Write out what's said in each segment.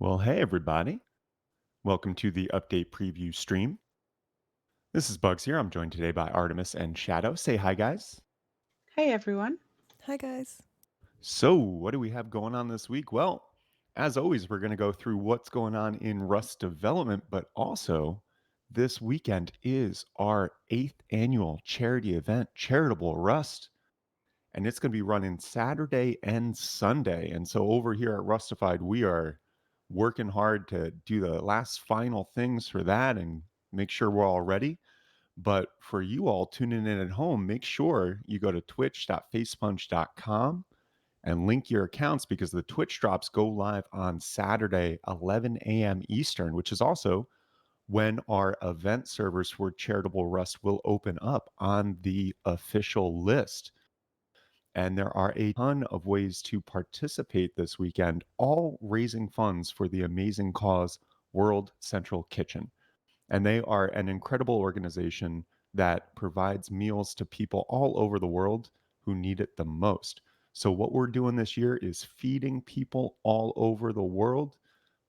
Well, hey, everybody. Welcome to the update preview stream. This is Bugs here. I'm joined today by Artemis and Shadow. Say hi, guys. Hey everyone. Hi, guys. So, what do we have going on this week? Well, as always, we're going to go through what's going on in Rust development, but also this weekend is our 8th annual charity event, Charitable Rust, and it's going to be running Saturday and Sunday. And so, over here at Rustafied, we are working hard to do the last final things for that and make sure we're all ready. But for you all tuning in at home, make sure you go to twitch.facepunch.com and link your accounts because the Twitch drops go live on Saturday, 11 a.m. Eastern, which is also when our event servers for Charitable Rust will open up on the official list. And there are a ton of ways to participate this weekend, all raising funds for the amazing cause World Central Kitchen. And they are an incredible organization that provides meals to people all over the world who need it the most. So, what we're doing this year is feeding people all over the world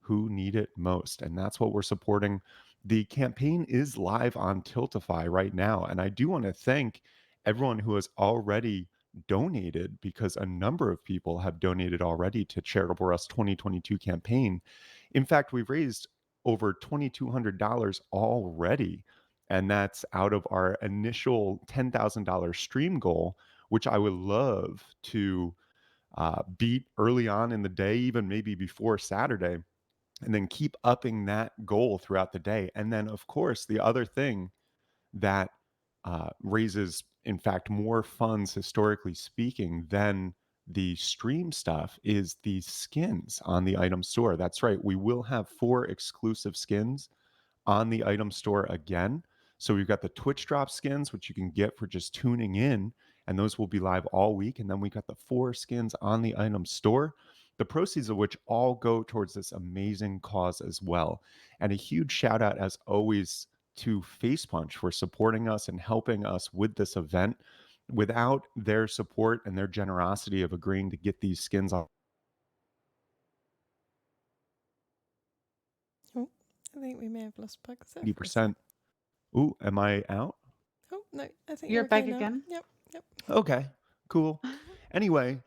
who need it most. And that's what we're supporting. The campaign is live on Tiltify right now. And I do want to thank everyone who has already donated because a number of people have donated already to Charitable Rust 2022 campaign. In fact, we've raised over $2,200 already. And that's out of our initial $10,000 stream goal, which I would love to beat early on in the day, even maybe before Saturday, and then keep upping that goal throughout the day. And then, of course, the other thing that raises, in fact, more funds, historically speaking, than the stream stuff is the skins on the item store. That's right. We will have 4 exclusive skins on the item store again. So we've got the Twitch drop skins, which you can get for just tuning in, and those will be live all week. And then we got the 4 skins on the item store, the proceeds of which all go towards this amazing cause as well. And a huge shout out, as always, to Face Punch for supporting us and helping us with this event. Without their support and their generosity of agreeing to get these skins on Oh, I think we may have lost Bugs there for a sec. 80%. Ooh, am I out? Oh, no, I think You're you're okay back now. again. Yep, yep. Okay, cool. Anyway,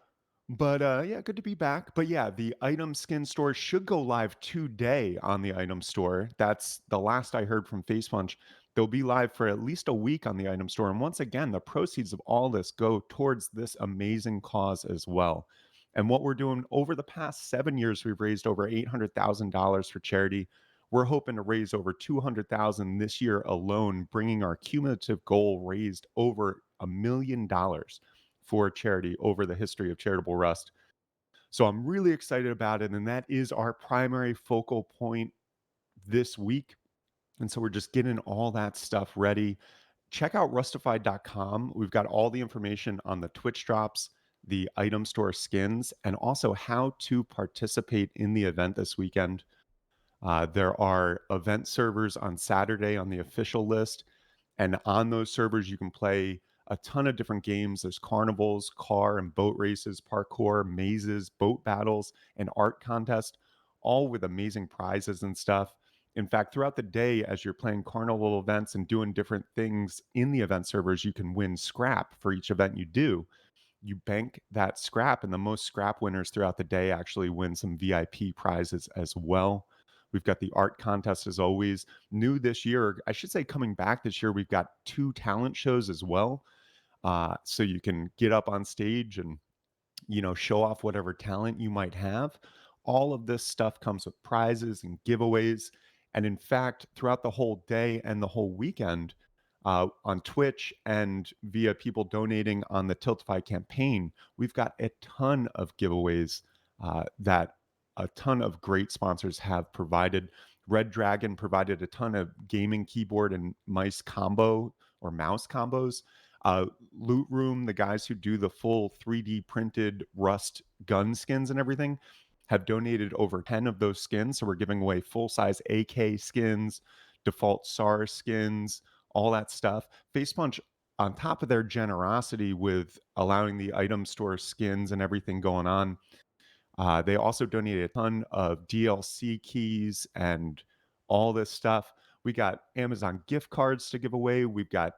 but yeah, good to be back. But yeah, the item skin store should go live today on the item store. That's the last I heard from Facepunch. They'll be live for at least a week on the item store. And once again, the proceeds of all this go towards this amazing cause as well. And what we're doing over the past 7 years, we've raised over $800,000 for charity. We're hoping to raise over 200,000 this year alone, bringing our cumulative goal raised over $1 million for charity over the history of Charitable Rust. So I'm really excited about it. And that is our primary focal point this week. And so we're just getting all that stuff ready. Check out rustified.com. We've got all the information on the Twitch drops, the item store skins, and also how to participate in the event this weekend. There are event servers on Saturday on the official list. And on those servers, you can play a ton of different games. There's carnivals, car and boat races, parkour, mazes, boat battles, and art contest, all with amazing prizes and stuff. In fact, throughout the day, as you're playing carnival events and doing different things in the event servers, you can win scrap for each event you do. You bank that scrap, and the most scrap winners throughout the day actually win some VIP prizes as well. We've got the art contest as always. New this year, I should say coming back this year, we've got 2 talent shows as well. So you can get up on stage and, show off whatever talent you might have. All of this stuff comes with prizes and giveaways. And in fact, throughout the whole day and the whole weekend, on Twitch and via people donating on the Tiltify campaign, we've got a ton of giveaways that a ton of great sponsors have provided. Red Dragon provided a ton of gaming keyboard and mice combo or mouse combos. Loot Room, the guys who do the full 3D printed Rust gun skins and everything, have donated over 10 of those skins. So we're giving away full size AK skins, default SAR skins, all that stuff. Facepunch, on top of their generosity with allowing the item store skins and everything going on, They also donated a ton of DLC keys and all this stuff. We got Amazon gift cards to give away. We've got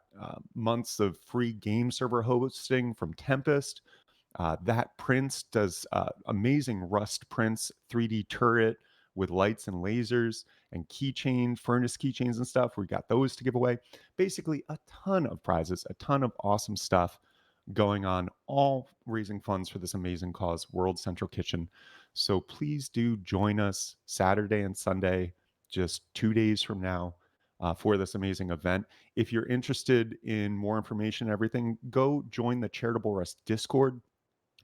months of free game server hosting from Tempest. That Prince does amazing Rust Prince 3D turret with lights and lasers and keychains, furnace keychains and stuff. We got those to give away. Basically, a ton of prizes, a ton of awesome stuff going on, all raising funds for this amazing cause, World Central Kitchen. So please do join us Saturday and Sunday, just 2 days from now, for this amazing event. If you're interested in more information and everything, go join the Charitable Rust Discord.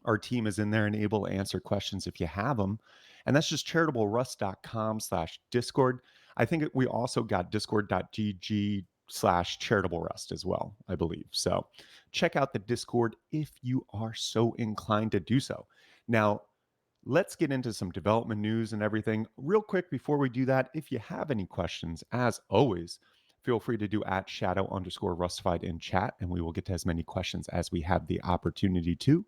Our team is in there and able to answer questions if you have them. And that's just charitablerust.com/discord. I think we also got discord.gg/charitablerust as well, I believe. So check out the Discord if you are so inclined to do so. Now, let's get into some development news and everything. Real quick before we do that, if you have any questions, as always, feel free to do at shadow_rustified in chat, and we will get to as many questions as we have the opportunity to.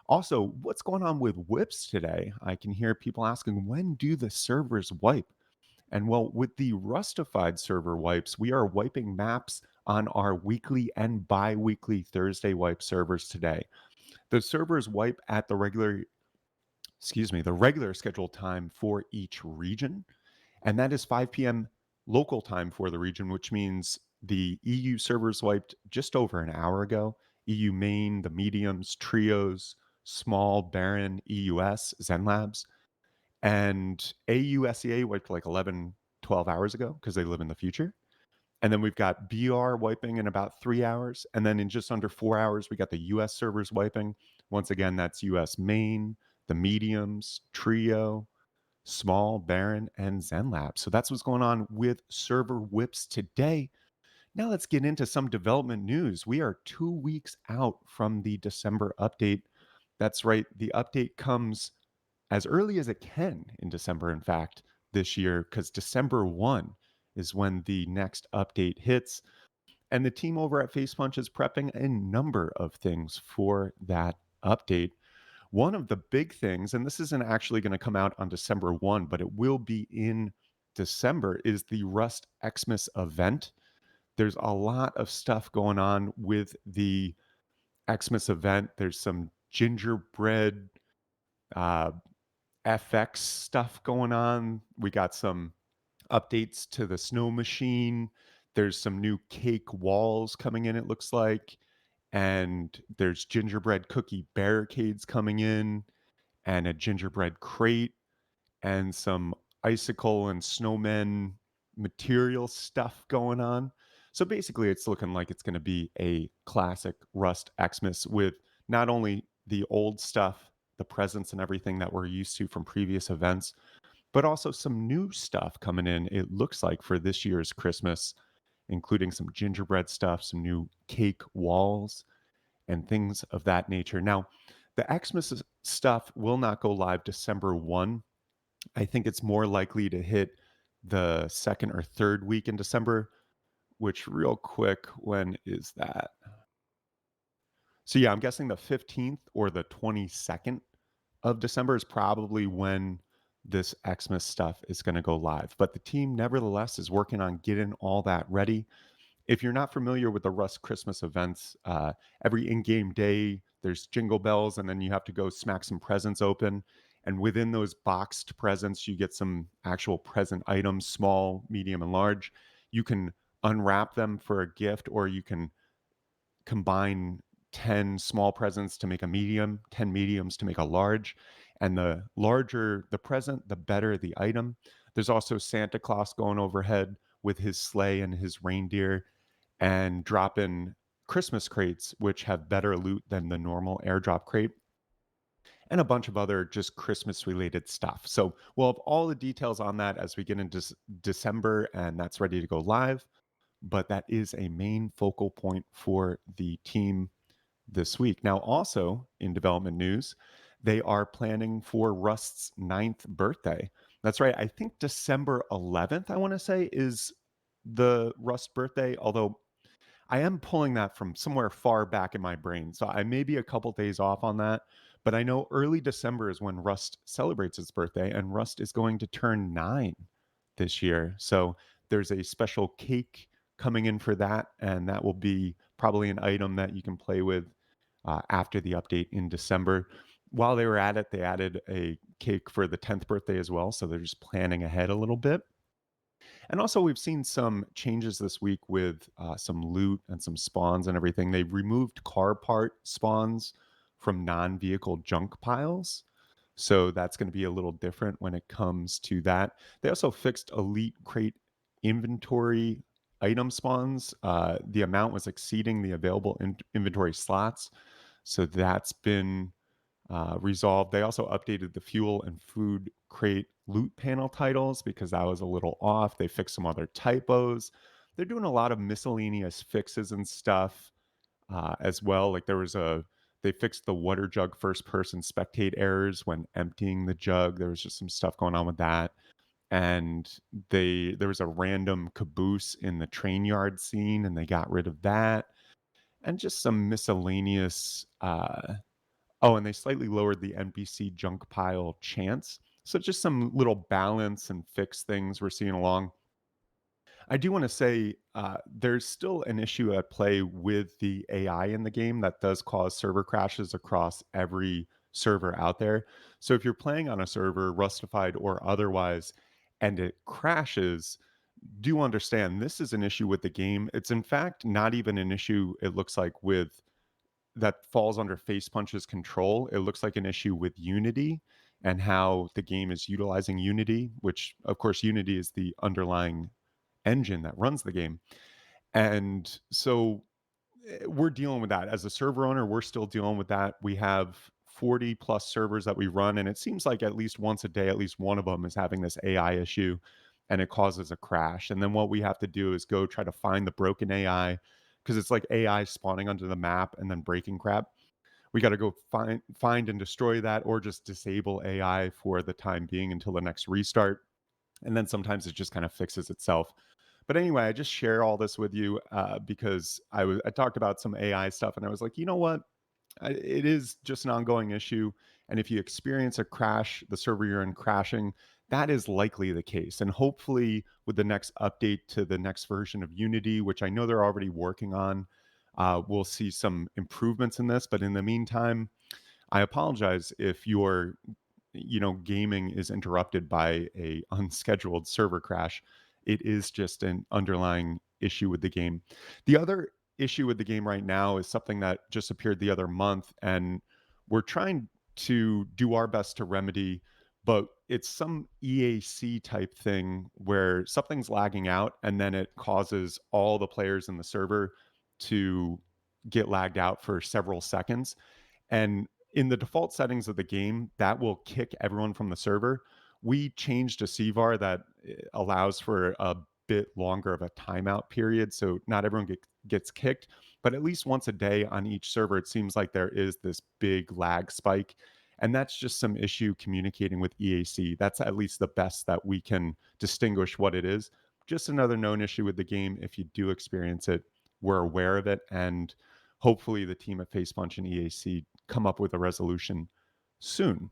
Also, what's going on with whips today? I can hear people asking, when do the servers wipe? And well, with the Rustafied server wipes, we are wiping maps on our weekly and bi weekly Thursday wipe servers today. The servers wipe at the regular scheduled time for each region. And that is 5 p.m. local time for the region, which means the EU servers wiped just over an hour ago. EU main, the mediums, trios, small, Baron, EUS, Zen Labs, and AUSEA wiped like 11, 12 hours ago because they live in the future. And then we've got BR wiping in about 3 hours. And then in just under 4 hours, we got the US servers wiping. Once again, that's US main, the mediums, trio, small, Baron, and Zen Lab. So that's what's going on with server whips today. Now let's get into some development news. We are 2 weeks out from the December update. That's right, the update comes as early as it can in December, in fact, this year, because December 1 is when the next update hits. And the team over at Facepunch is prepping a number of things for that update. One of the big things, and this isn't actually going to come out on December 1, but it will be in December, is the Rust Xmas event. There's a lot of stuff going on with the Xmas event. There's some gingerbread uh, FX stuff going on. We got some updates to the snow machine. There's some new cake walls coming in, it looks like. And there's gingerbread cookie barricades coming in, and a gingerbread crate, and some icicle and snowmen material stuff going on. So basically, it's looking like it's going to be a classic Rust Xmas with not only the old stuff, the presents and everything that we're used to from previous events, but also some new stuff coming in, it looks like, for this year's Christmas, including some gingerbread stuff, some new cake walls, and things of that nature. Now, the Xmas stuff will not go live December 1. I think it's more likely to hit the second or third week in December, which, real quick, when is that? So, yeah, I'm guessing the 15th or the 22nd of December is probably when this Xmas stuff is going to go live. But the team, nevertheless, is working on getting all that ready. If you're not familiar with the Rust Christmas events, every in-game day there's jingle bells, and then you have to go smack some presents open. And within those boxed presents, you get some actual present items, small, medium, and large. You can unwrap them for a gift, or you can combine 10 small presents to make a medium, 10 mediums to make a large. And the larger the present, the better the item. There's also Santa Claus going overhead with his sleigh and his reindeer and dropping Christmas crates, which have better loot than the normal airdrop crate, and a bunch of other just Christmas related stuff. So we'll have all the details on that as we get into December, and that's ready to go live. But that is a main focal point for the team this week. Now, also in development news, they are planning for Rust's 9th birthday. That's right. I think December 11th, I want to say, is the Rust birthday, although I am pulling that from somewhere far back in my brain. So I may be a couple days off on that, But I know early December is when Rust celebrates its birthday, and Rust is going to turn 9 this year. So there's a special cake coming in for that, and that will be probably an item that you can play with after the update in December. While they were at it, they added a cake for the 10th birthday as well. So they're just planning ahead a little bit. And also, we've seen some changes this week with some loot and some spawns and everything. They removed car part spawns from non vehicle junk piles. So that's going to be a little different when it comes to that. They also fixed elite crate inventory item spawns. The amount was exceeding the available inventory slots. So that's been resolved. They also updated the fuel and food crate loot panel titles because that was a little off. They fixed some other typos. They're doing a lot of miscellaneous fixes and stuff as well. Like they fixed the water jug first person spectate errors when emptying the jug. There was just some stuff going on with that. And there was a random caboose in the train yard scene, and they got rid of that. And just some miscellaneous oh, and they slightly lowered the NPC junk pile chance. So just some little balance and fix things we're seeing along. I do want to say there's still an issue at play with the AI in the game that does cause server crashes across every server out there. So if you're playing on a server, Rustified or otherwise, and it crashes, do understand this is an issue with the game. It's in fact not even an issue, it looks like, with that falls under Face Punch's control. It looks like an issue with Unity and how the game is utilizing Unity, which, of course, Unity is the underlying engine that runs the game. And so we're dealing with that. As a server owner, we're still dealing with that. We have 40 plus servers that we run, and it seems like at least once a day, at least one of them is having this AI issue and it causes a crash. And then what we have to do is go try to find the broken AI because it's like AI spawning onto the map and then breaking crap. We got to go find and destroy that or just disable AI for the time being until the next restart. And then sometimes it just kind of fixes itself. But anyway, I just share all this with you because I talked about some AI stuff and I was like, you know what? It is just an ongoing issue. And if you experience a crash, the server you're in crashing, that is likely the case. And hopefully, with the next update to the next version of Unity, which I know they're already working on, we'll see some improvements in this. But in the meantime, I apologize if your gaming is interrupted by a unscheduled server crash. It is just an underlying issue with the game. The other issue with the game right now is something that just appeared the other month, and we're trying to do our best to remedy, but it's some EAC type thing where something's lagging out and then it causes all the players in the server to get lagged out for several seconds. And in the default settings of the game, that will kick everyone from the server. We changed a CVAR that allows for a bit longer of a timeout period, so not everyone gets kicked, but at least once a day on each server, it seems like there is this big lag spike. And that's just some issue communicating with EAC. That's at least the best that we can distinguish what it is. Just another known issue with the game. If you do experience it, we're aware of it. And hopefully the team at Facepunch and EAC come up with a resolution soon.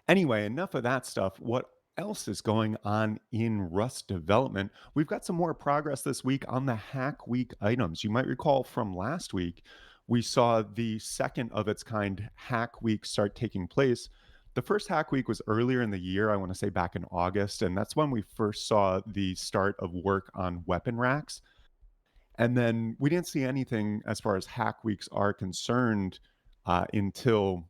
Anyway, enough of that stuff. What else is going on in Rust development? We've got some more progress this week on the Hack Week items. You might recall from last week, we saw the second of its kind Hack Week start taking place. The first Hack Week was earlier in the year, I want to say back in August, and that's when we first saw the start of work on weapon racks. And then we didn't see anything as far as Hack Weeks are concerned until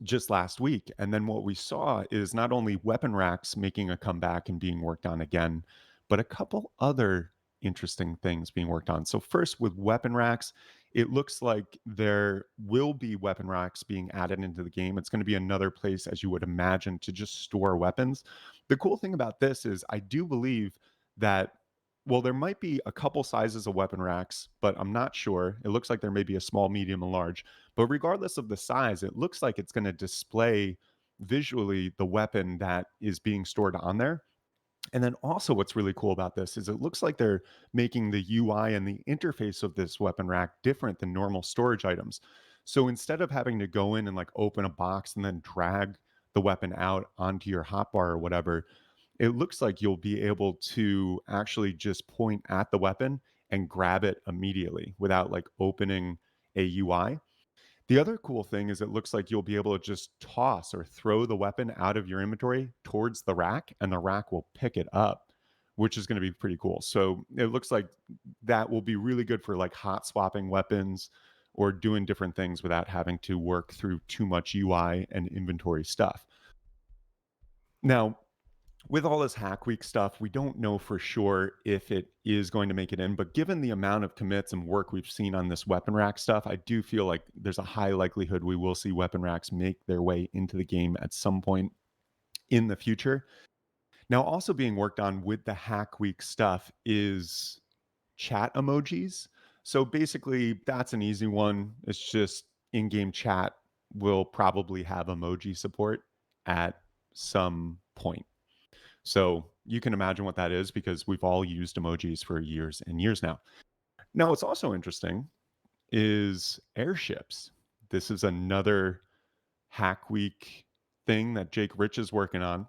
just last week. And then what we saw is not only weapon racks making a comeback and being worked on again, but a couple other interesting things being worked on. So, first, with weapon racks, it looks like there will be weapon racks being added into the game. It's going to be another place, as you would imagine, to just store weapons. The cool thing about this is, I do believe that. Well, there might be a couple sizes of weapon racks, but I'm not sure. It looks like there may be a small, medium, and large. But regardless of the size, it looks like it's going to display visually the weapon that is being stored on there. And then also what's really cool about this is it looks like they're making the UI and the interface of this weapon rack different than normal storage items. So instead of having to go in and like open a box and then drag the weapon out onto your hotbar or whatever, it looks like you'll be able to actually just point at the weapon and grab it immediately without like opening a UI. The other cool thing is it looks like you'll be able to just toss or throw the weapon out of your inventory towards the rack, and the rack will pick it up, which is going to be pretty cool. So it looks like that will be really good for like hot swapping weapons or doing different things without having to work through too much UI and inventory stuff. Now, with all this hack week stuff, we don't know for sure if it is going to make it in, but given the amount of commits and work we've seen on this weapon rack stuff, I do feel like there's a high likelihood we will see weapon racks make their way into the game at some point in the future. Now, also being worked on with the hack week stuff is chat emojis. So basically, that's an easy one. It's just in game chat will probably have emoji support at some point. So you can imagine what that is because we've all used emojis for years and years now. Now, what's also interesting is airships. This is another Hack Week thing that Jake Rich is working on.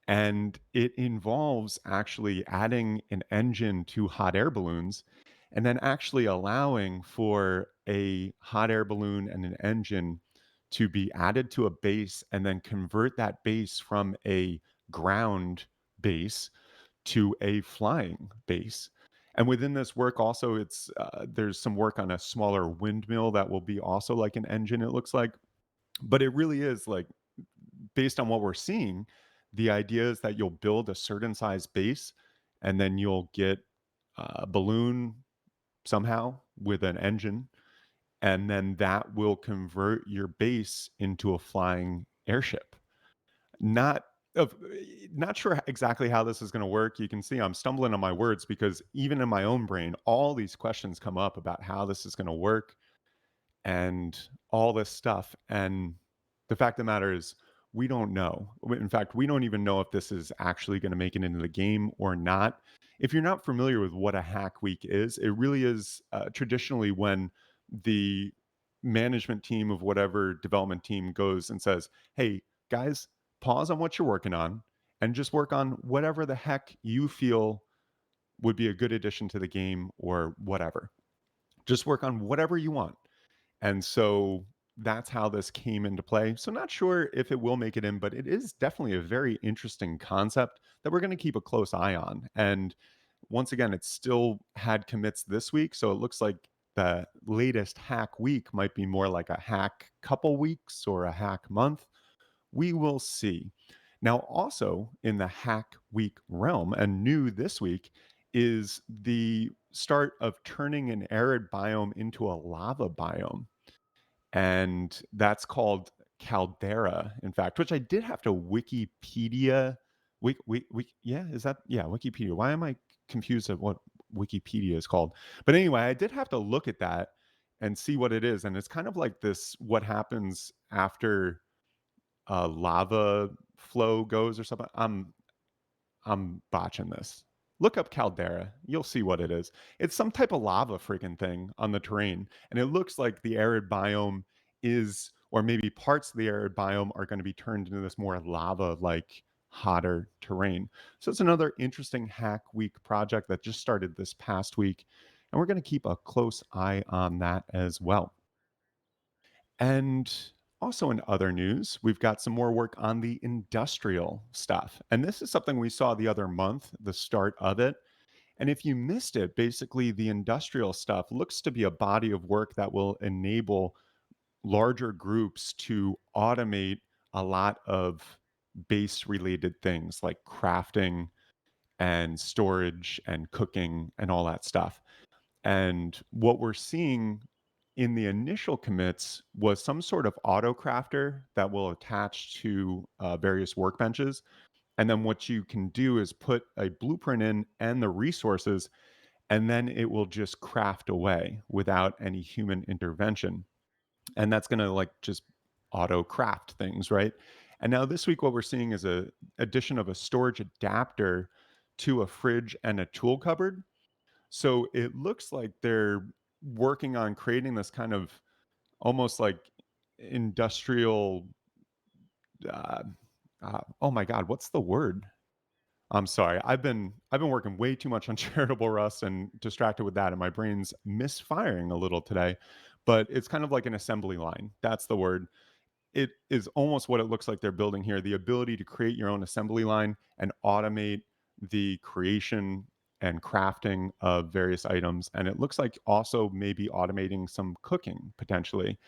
And it involves actually adding an engine to hot air balloons and then actually allowing for a hot air balloon and an engine to be added to a base and then convert that base from a ground base to a flying base. And within this work, also, there's some work on a smaller windmill that will be also like an engine. It looks like, but it really is like based on what we're seeing. The idea is that you'll build a certain size base, and then you'll get a balloon somehow with an engine, and then that will convert your base into a flying airship. Not of not sure exactly how this is gonna work. You can see I'm stumbling on my words because even in my own brain, all these questions come up about how this is gonna work and all this stuff. And the fact of the matter is, we don't know. In fact, we don't even know if this is actually going to make it into the game or not. If you're not familiar with what a hack week is, it really is traditionally when the management team of whatever development team goes and says, hey, guys, pause on what you're working on and just work on whatever the heck you feel would be a good addition to the game or whatever. Just work on whatever you want. And so that's how this came into play. So not sure if it will make it in, but it is definitely a very interesting concept that we're going to keep a close eye on. And once again, it's still had commits this week. So it looks like the latest hack week might be more like a hack couple weeks or a hack month. We will see. Now, also in the hack week realm, and new this week, is the start of turning an arid biome into a lava biome, and that's called Caldera, in fact, which I did have to Wikipedia. Yeah, is that yeah Wikipedia? Why am I confused at what Wikipedia is called? But anyway, I did have to look at that and see what it is, and it's kind of like this: what happens after a lava flow goes or something. I'm botching this. Look up caldera. You'll see what it is. It's some type of lava freaking thing on the terrain. And it looks like the arid biome is, or maybe parts of the arid biome are going to be turned into this more lava like hotter terrain. So it's another interesting hack week project that just started this past week. And we're going to keep a close eye on that as well. And also, in other news, we've got some more work on the industrial stuff. And this is something we saw the other month, the start of it. And if you missed it, basically, the industrial stuff looks to be a body of work that will enable larger groups to automate a lot of base related things like crafting and storage and cooking and all that stuff. And what we're seeing in the initial commits was some sort of auto crafter that will attach to various workbenches. And then what you can do is put a blueprint in and the resources, and then it will just craft away without any human intervention. And that's going to like just auto craft things, right? And now this week, what we're seeing is a addition of a storage adapter to a fridge and a tool cupboard. So it looks like they're working on creating this kind of almost like industrial. Uh, oh my God, what's the word? I'm sorry. I've been working way too much on Charitable Rust and distracted with that, and my brain's misfiring a little today. But it's kind of like an assembly line. That's the word. It is almost what it looks like they're building here, the ability to create your own assembly line and automate the creation and crafting of various items. And it looks like also maybe automating some cooking potentially.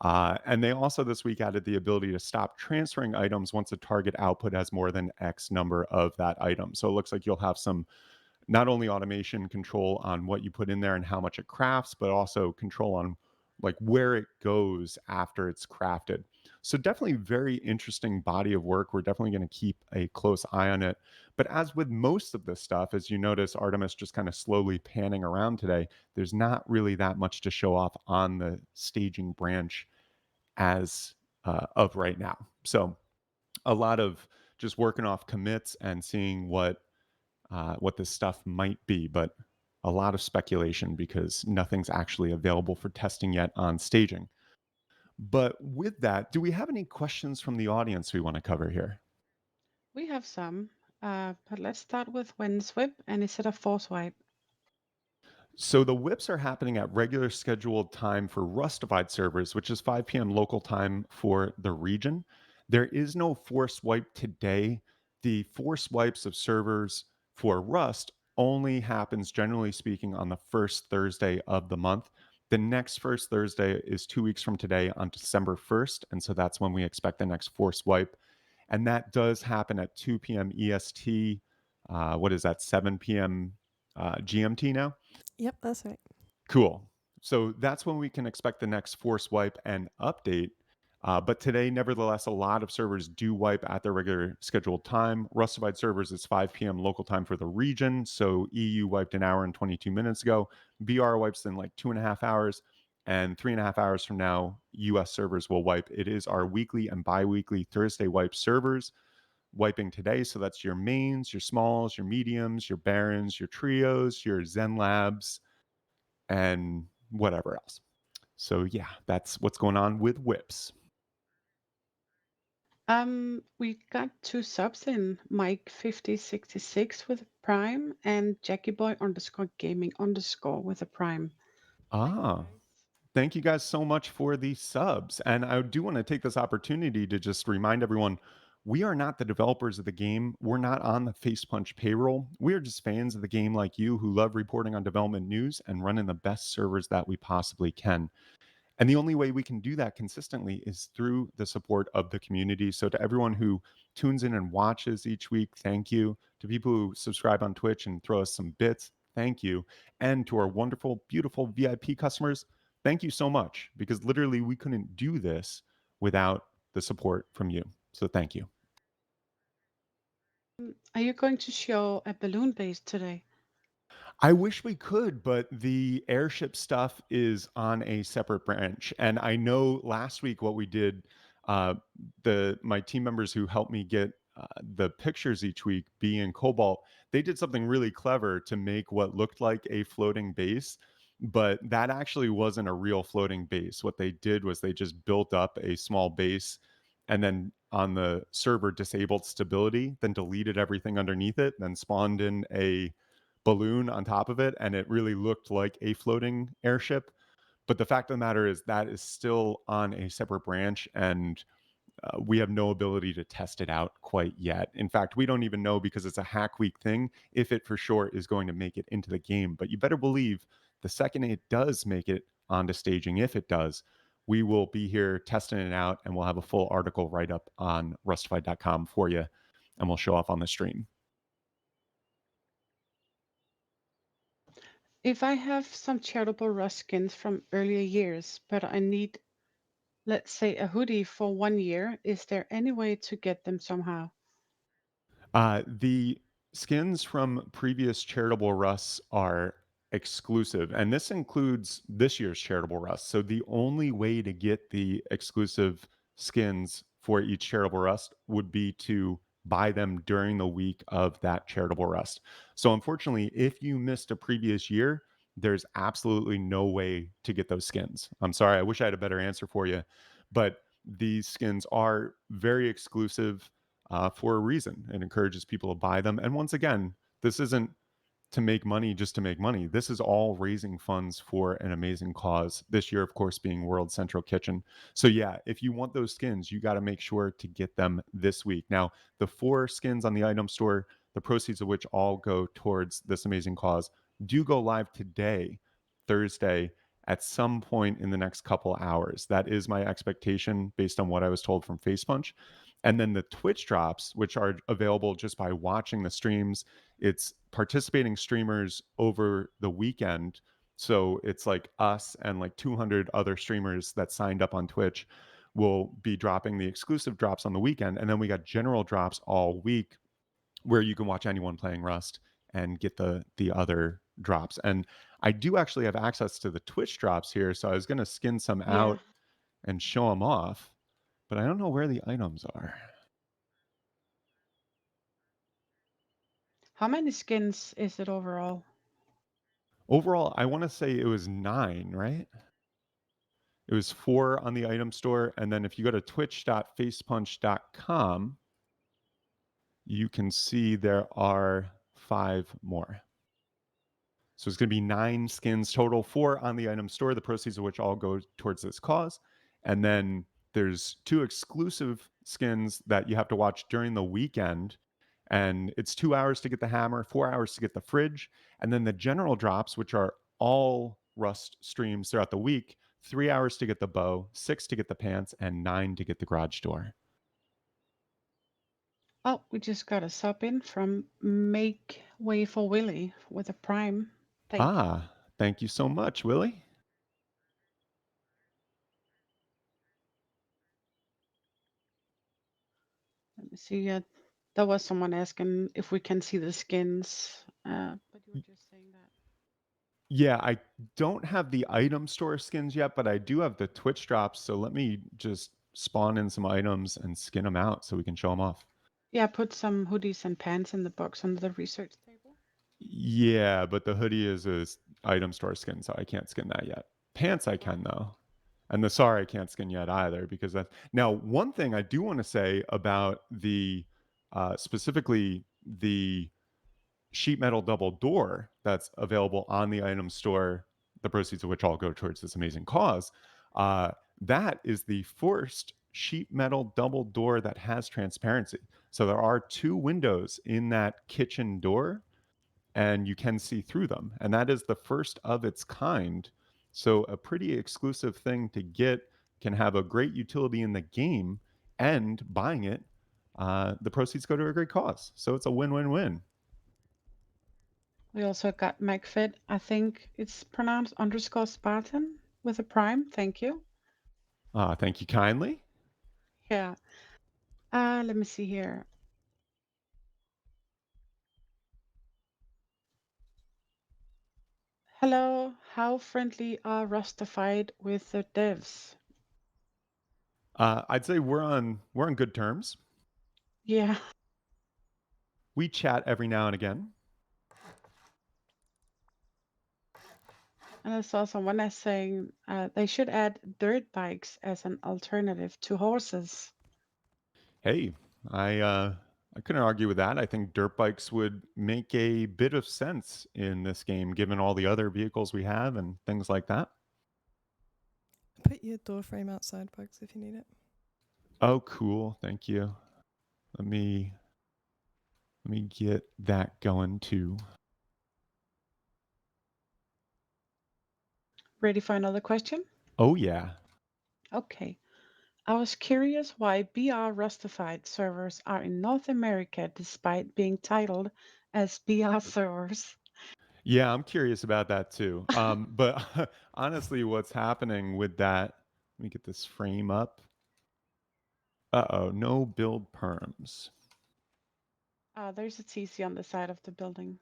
And they also this week added the ability to stop transferring items once a target output has more than X number of that item. So it looks like you'll have some not only automation control on what you put in there and how much it crafts, but also control on like where it goes after it's crafted. So definitely very interesting body of work. We're definitely going to keep a close eye on it. But as with most of this stuff, as you notice, Artemis just kind of slowly panning around today, there's not really that much to show off on the staging branch as of right now. So a lot of just working off commits and seeing what this stuff might be, but a lot of speculation because nothing's actually available for testing yet on staging. But with that, do we have any questions from the audience we want to cover here? We have some, but let's start with Windswip, and is it a force wipe? So the whips are happening at regular scheduled time for Rustafied servers, which is 5 p.m. local time for the region. There is no force wipe today. The force wipes of servers for Rust only happens, generally speaking, on the first Thursday of the month. The next first Thursday is 2 weeks from today on December 1st. And so that's when we expect the next force wipe. And that does happen at 2 p.m. EST. What is that, 7 p.m. GMT now? Yep, that's right. Cool. So that's when we can expect the next force wipe and update. But today, nevertheless, a lot of servers do wipe at their regular scheduled time. Rustified servers is 5 p.m. local time for the region. So EU wiped an hour and 22 minutes ago. BR wipes in like 2.5 hours. And 3.5 hours from now, US servers will wipe. It is our weekly and bi weekly Thursday wipe servers wiping today. So that's your mains, your smalls, your mediums, your barons, your trios, your Zen labs, and whatever else. So yeah, that's what's going on with whips. We got two subs in Mike 5066 with a Prime and Jackie Boy underscore gaming underscore with a Prime. Thank you Ah, guys. thank you guys so much for the subs. And I do want to take this opportunity to just remind everyone we are not the developers of the game. We're not on the Face Punch payroll. We are just fans of the game like you who love reporting on development news and running the best servers that we possibly can. And the only way we can do that consistently is through the support of the community. So, to everyone who tunes in and watches each week, thank you. To people who subscribe on Twitch and throw us some bits, thank you. And to our wonderful, beautiful VIP customers, thank you so much because literally we couldn't do this without the support from you. So, thank you. Are you going to show a balloon base today? I wish we could, but the airship stuff is on a separate branch. And I know last week what we did, uh, the my team members who helped me get the pictures each week, B and Cobalt, they did something really clever to make what looked like a floating base, but that actually wasn't a real floating base. What they did was they just built up a small base and then on the server disabled stability, then deleted everything underneath it, then spawned in a balloon on top of it, and it really looked like a floating airship. But the fact of the matter is that is still on a separate branch, and we have no ability to test it out quite yet. In fact, we don't even know because it's a hack week thing if it for sure is going to make it into the game. But you better believe the second it does make it onto staging, if it does, we will be here testing it out and we'll have a full article write up on rustified.com for you and we'll show off on the stream. If I have some charitable Rust skins from earlier years, but I need, let's say, a hoodie for 1 year, is there any way to get them somehow? The skins from previous Charitable Rusts are exclusive, and this includes this year's Charitable Rust. So the only way to get the exclusive skins for each Charitable Rust would be to buy them during the week of that Charitable Rust. So unfortunately, if you missed a previous year, there's absolutely no way to get those skins. I'm sorry, I wish I had a better answer for you, but these skins are very exclusive for a reason. It encourages people to buy them. And once again, this isn't to make money just to make money. This is all raising funds for an amazing cause. This year, of course, being World Central Kitchen. So, yeah, if you want those skins, you got to make sure to get them this week. Now, the 4 skins on the item store, the proceeds of which all go towards this amazing cause, do go live today, Thursday, at some point in the next couple hours. That is my expectation based on what I was told from Facepunch. And then the Twitch drops, which are available just by watching the streams, it's participating streamers over the weekend. So it's like us and like 200 other streamers that signed up on Twitch will be dropping the exclusive drops on the weekend. And then we got general drops all week where you can watch anyone playing Rust and get the other drops. And I do actually have access to the Twitch drops here. So I was going to skin some Yeah. out and show them off, but I don't know where the items are. How many skins is it overall? Overall, I want to say it was 9, right? It was 4 on the item store. And then if you go to twitch.facepunch.com, you can see there are 5 more. So it's going to be 9 skins total, 4 on the item store, the proceeds of which all go towards this cause. And then there's 2 exclusive skins that you have to watch during the weekend. And it's 2 hours to get the hammer, 4 hours to get the fridge. And then the general drops, which are all Rust streams throughout the week, 3 hours to get the bow, 6 to get the pants, and 9 to get the garage door. Oh, we just got a sub in from Make Way for Willie with a prime. Thank you. Thank you so much, Willie. Let me see. There was someone asking if we can see the skins, but you were just saying that. Yeah, I don't have the item store skins yet, but I do have the Twitch drops. So let me just spawn in some items and skin them out so we can show them off. Yeah, put some hoodies and pants in the box under the research table. Yeah, but the hoodie is a item store skin, so I can't skin that yet. Pants I can though. And the SAR I can't skin yet either because that's now one thing I do want to say about the specifically the sheet metal double door that's available on the item store, the proceeds of which all go towards this amazing cause. Uh, that is the first sheet metal double door that has transparency. So there are 2 windows in that kitchen door and you can see through them. And that is the first of its kind. So a pretty exclusive thing to get, can have a great utility in the game, and buying it, the proceeds go to a great cause. So it's a win-win-win. We also got McFed. I think it's pronounced underscore Spartan with a prime. Thank you. Thank you kindly. Yeah. Let me see here. Hello, how friendly are Rustafied with the devs? I'd say we're on good terms. Yeah, We chat every now and again. and I saw someone as saying they should add dirt bikes as an alternative to horses. Hey, I couldn't argue with that. I think dirt bikes would make a bit of sense in this game, given all the other vehicles we have and things like that. Put your door frame outside, Bugs, if you need it. Oh, cool. Thank you. Let me get that going too. Ready for another question? Oh yeah. Okay. I was curious why BR Rustified servers are in North America despite being titled as BR servers. Yeah, I'm curious about that too. But honestly, what's happening with that? Let me get this frame up. Uh-oh, no build perms. There's a TC on the side of the building.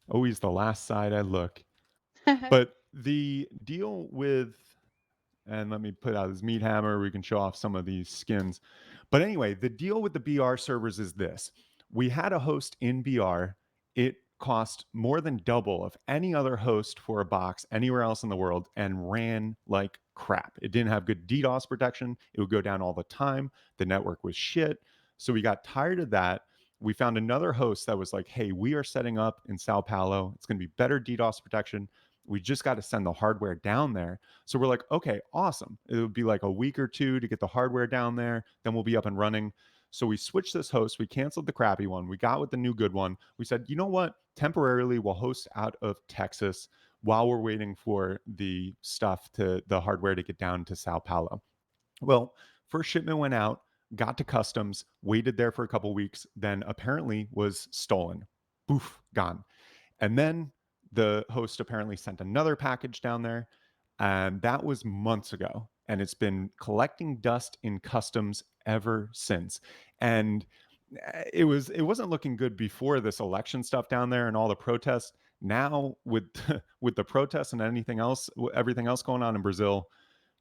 Always the last side I look. But the deal with, and let me put out this meat hammer, we can show off some of these skins. But anyway, the deal with the BR servers is this. We had a host in BR. It cost more than double of any other host for a box anywhere else in the world and ran like crap. It didn't have good DDoS protection. It would go down all the time. The network was shit. So we got tired of that. We found another host that was like, hey, we are setting up in Sao Paulo. It's going to be better DDoS protection. We just got to send the hardware down there. So we're like, okay, awesome. It would be like a week or two to get the hardware down there. Then we'll be up and running. So we switched this host. We canceled the crappy one. We got with the new good one. We said, you know what? Temporarily, we'll host out of Texas while we're waiting for the hardware to get down to Sao Paulo. Well, first shipment went out, got to customs, waited there for a couple weeks, then apparently was stolen. Boof, gone. And then the host apparently sent another package down there, and that was months ago. And it's been collecting dust in customs ever since. And it wasn't looking good before this election stuff down there and all the protests. Now with with the protests and everything else going on in Brazil,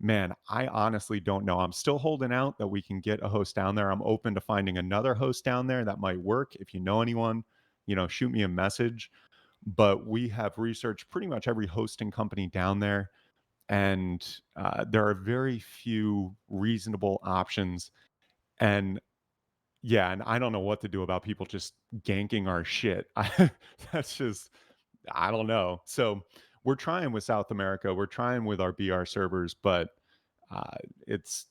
man, I honestly don't know. I'm still holding out that we can get a host down there. I'm open to finding another host down there that might work. If you know anyone, shoot me a message. But we have researched pretty much every hosting company down there, and there are very few reasonable options. And yeah, and I don't know what to do about people just ganking our shit. That's just, I don't know. So we're trying with South America, we're trying with our BR servers, but uh, it's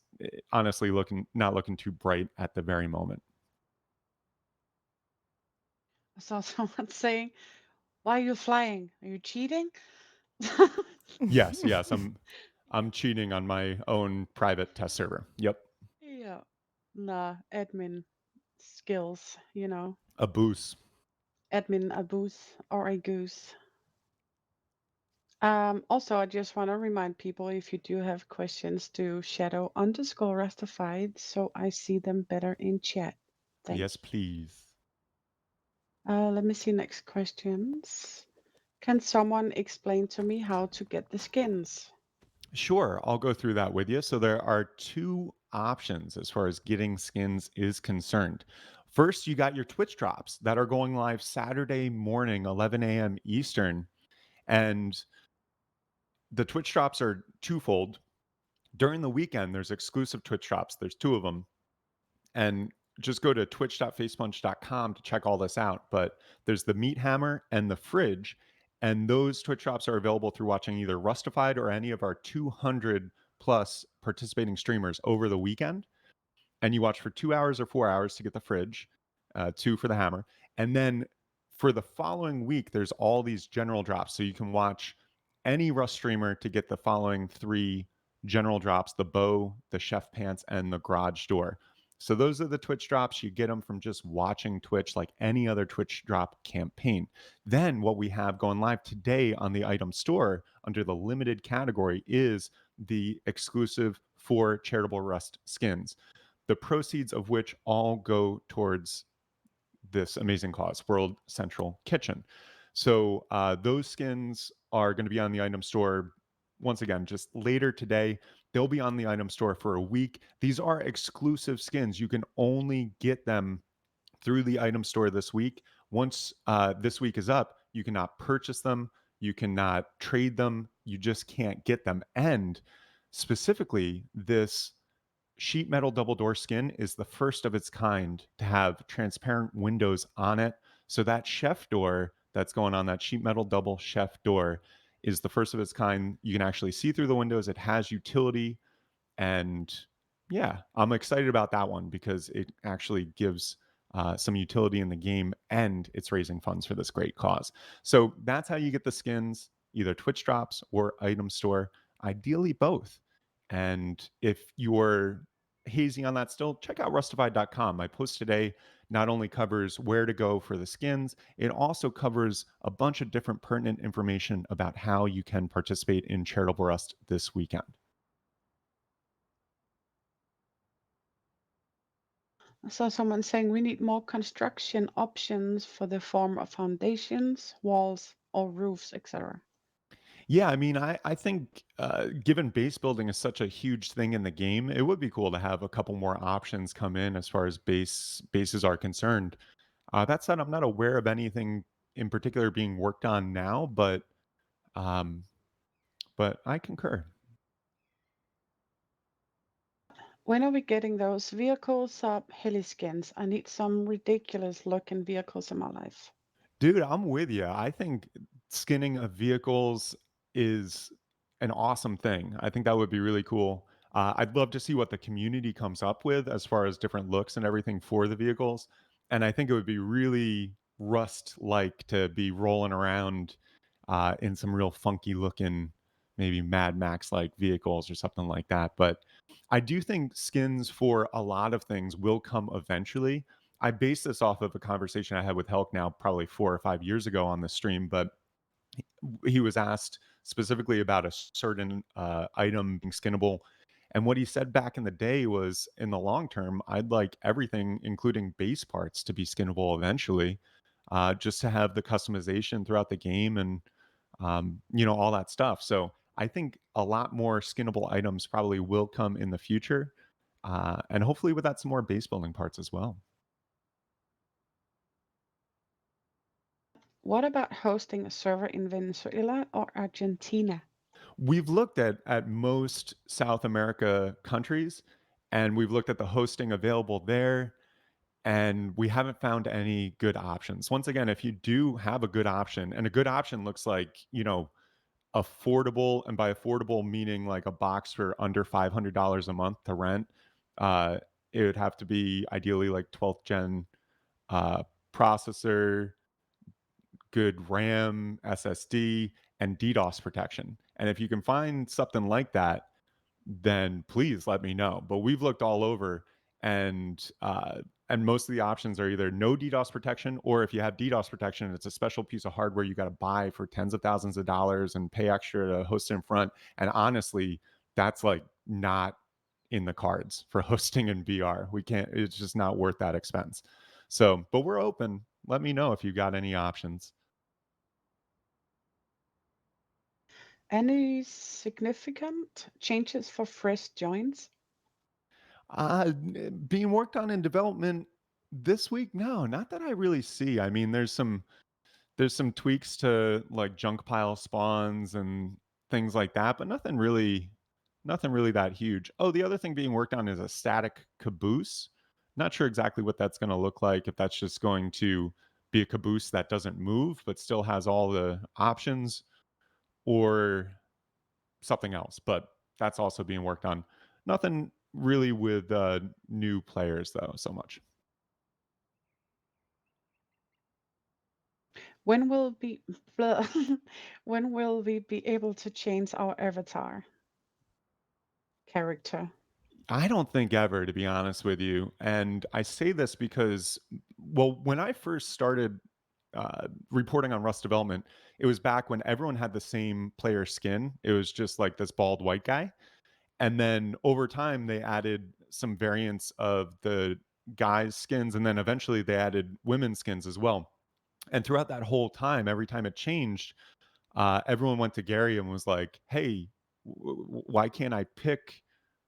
honestly not looking too bright at the very moment. I saw someone saying, "Why are you flying? Are you cheating?" Yes, yes, I'm cheating on my own private test server. Yep, Yeah. Nah, admin skills, a boost. admin abuse or a goose. Also, I just want to remind people if you do have questions to shadow_rustified so I see them better in chat. Thank Yes, you. please. Let me see next questions. Can someone explain to me how to get the skins? Sure, I'll go through that with you. So there are two options as far as getting skins is concerned. First, you got your Twitch drops that are going live Saturday morning, 11 a.m. Eastern. And the Twitch drops are twofold. During the weekend, there's exclusive Twitch drops. There's two of them. And just go to twitch.facepunch.com to check all this out. But there's the Meat Hammer and the Fridge. And those Twitch drops are available through watching either Rustafied or any of our 200 plus participating streamers over the weekend. And you watch for 2 hours or 4 hours to get the Fridge, two for the Hammer. And then for the following week, there's all these general drops. So you can watch any Rust streamer to get the following three general drops: the bow, the chef pants, and the garage door. So those are the Twitch drops. You get them from just watching Twitch like any other Twitch drop campaign. Then what we have going live today on the item store under the limited category is the exclusive for Charitable Rust skins, the proceeds of which all go towards this amazing cause, World Central Kitchen. So those skins are going to be on the item store once again just later today. They'll be on the item store for a week. These are exclusive skins. You can only get them through the item store this week. Once this week is up, you cannot purchase them. You cannot trade them. You just can't get them. And specifically, this sheet metal double door skin is the first of its kind to have transparent windows on it. So that chef door that's going on, that sheet metal double chef door, is the first of its kind. You can actually see through the windows. It has utility. And yeah, I'm excited about that one because it actually gives some utility in the game, and it's raising funds for this great cause. So that's how you get the skins, either Twitch drops or item store, ideally both. And if you're hazy on that still, check out rustified.com. My post today not only covers where to go for the skins, it also covers a bunch of different pertinent information about how you can participate in Charitable Rust this weekend. I saw someone saying we need more construction options for the form of foundations, walls, or roofs, etc. Yeah, I mean, I think given base building is such a huge thing in the game, it would be cool to have a couple more options come in as far as bases are concerned. That said, I'm not aware of anything in particular being worked on now, um, but I concur. When are we getting those vehicles up heli skins? I need some ridiculous looking vehicles in my life. Dude, I'm with you. I think skinning of vehicles is an awesome thing. I think that would be really cool. I'd love to see what the community comes up with as far as different looks and everything for the vehicles. And I think it would be really Rust like to be rolling around in some real funky looking, maybe Mad Max like vehicles or something like that. But I do think skins for a lot of things will come eventually. I base this off of a conversation I had with Helk now probably 4 or 5 years ago on the stream, but he was asked specifically about a certain item being skinnable. And what he said back in the day was, in the long term, I'd like everything, including base parts, to be skinnable eventually, just to have the customization throughout the game and, all that stuff. So I think a lot more skinnable items probably will come in the future. And hopefully with that, some more base building parts as well. What about hosting a server in Venezuela or Argentina? We've looked at most South America countries, and we've looked at the hosting available there, and we haven't found any good options. Once again, if you do have a good option, and a good option looks like, affordable, and by affordable meaning like a box for under $500 a month to rent, uh, it would have to be ideally like 12th gen uh, processor, good RAM, SSD, and DDoS protection. And if you can find something like that, then please let me know. But we've looked all over, and most of the options are either no DDoS protection, or if you have DDoS protection, it's a special piece of hardware you got to buy for tens of thousands of dollars and pay extra to host it in front. And honestly, that's like not in the cards for hosting in VR. We can't. It's just not worth that expense. So, but we're open. Let me know if you got any options. Any significant changes for fresh joins? Being worked on in development this week? No, not that I really see. I mean, there's some tweaks to like junk pile spawns and things like that, but nothing really that huge. Oh, the other thing being worked on is a static caboose. Not sure exactly what that's going to look like, if that's just going to be a caboose that doesn't move but still has all the options, or something else, but that's also being worked on. Nothing really with new players though, so much. When will be blah, when will we be able to change our avatar character? I don't think ever, to be honest with you. And I say this because, well, when I first started reporting on Rust development, it was back when everyone had the same player skin. It was just like this bald white guy. And then over time, they added some variants of the guys' skins. And then eventually they added women's skins as well. And throughout that whole time, every time it changed, everyone went to Gary and was like, "Hey, why can't I pick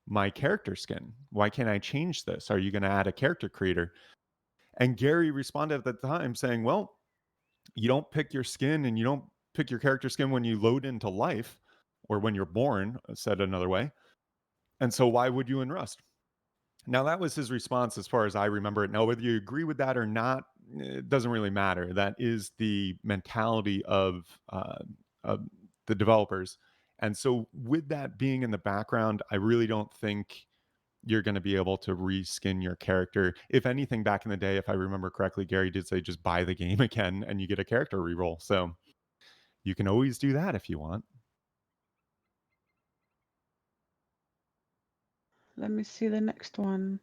my character skin? Why can't I change this? Are you going to add a character creator?" And Gary responded at the time saying, "Well, you don't pick your skin and you don't pick your character skin when you load into life or when you're born," said another way. "And so why would you in Rust?" Now, that was his response as far as I remember it. Now, whether you agree with that or not, it doesn't really matter. That is the mentality of the developers. And so, with that being in the background, I really don't think you're going to be able to reskin your character. If anything, back in the day, if I remember correctly, Gary did say just buy the game again and you get a character reroll. So, you can always do that if you want. Let me see the next one.